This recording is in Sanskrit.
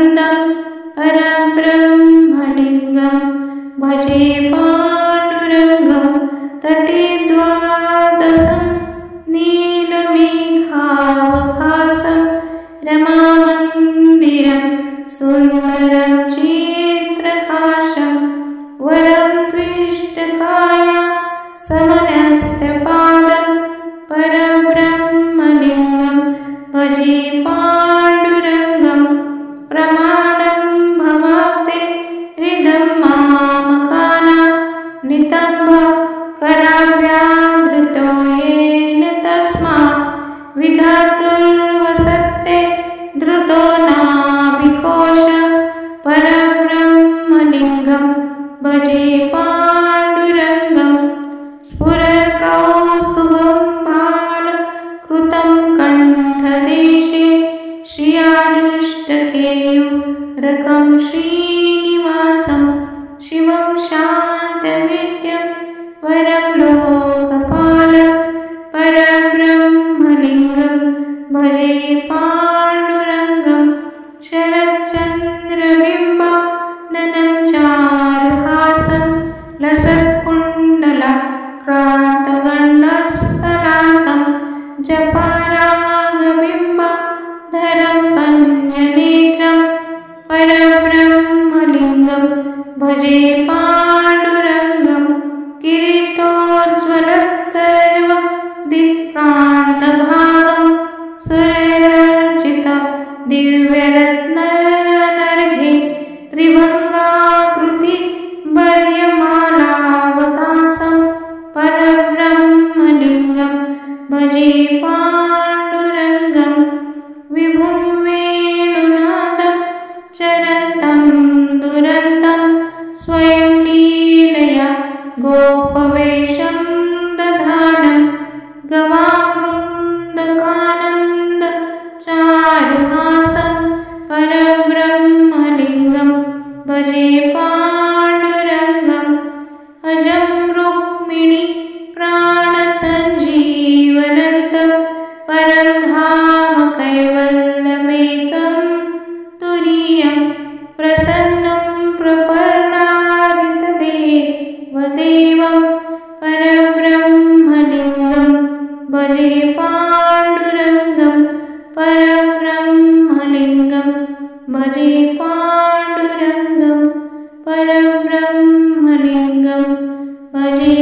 परमानन्दं परब्रह्मलिङ्गं भजे पाण्डुरङ्गं तटे द्वादशं नीलमेघावभासं रमामन्दिरं सुन्दरं चित्प्रकाशं वरं त्विष्टकाया समनस्तपादं परब्रह्मलिङ्गं भजे पाण्डुरङ्गं प्रमाणं भवाब्दे हृदं मामकाना नितम्ब कराभ्याधृतो येन तस्मात् विधातुर्वसत्ते धृतो नाभिकोश परब्रह्मलिङ्गं भजे पाण्डुरङ्गं स्फुरत्कौस्तुभं बालकृतं कण्ठदेशे श्रियाजुष्टकेयूरकं श्रीनिवासं शिवं शान्तविद्यं वरं लोकपालं परब्रह्मलिङ्गं भजे पाण्डुरङ्गं शरच्चन्द्रबिम्ब ननञ्चारुहासं लसत्कुण्डलक्रान्तगण्डस्थलान्तं जपरागबिम्बधरं कञ्जनेत्रं परब्रह्मलिङ्गं भजे पाण्डुरङ्गं किरीटोज्ज्वलत्सर्वदिक्प्रान्तभागं सुरैरर्चित दिव्यरत्ननर्घे त्रिभङ्गाकृति वर्यमालावतासं परब्रह्मलिङ्गं भजे पाण्डुरङ्गं विभुं वेणुनादं चरन्तं दुरन्तं स्वयं लीलया गोपवेशं दधानं गवावृन्दकानन्दचारुहासं परब्रह्मलिङ्गं भजे पाण्डुरङ्गं अजं रुक्मिणी प्राणसञ्जीवनन्तं परं धाम कैवल्यमेकं तुरीयं प्रसन्नं प्रपन्नारितदेवदेवं परब्रह्मलिङ्गं भजे पाण्डुरङ्गं परब्रह्मलिङ्गं भजे पाण्डुरङ्गं परब्रह्मलिङ्गं भजे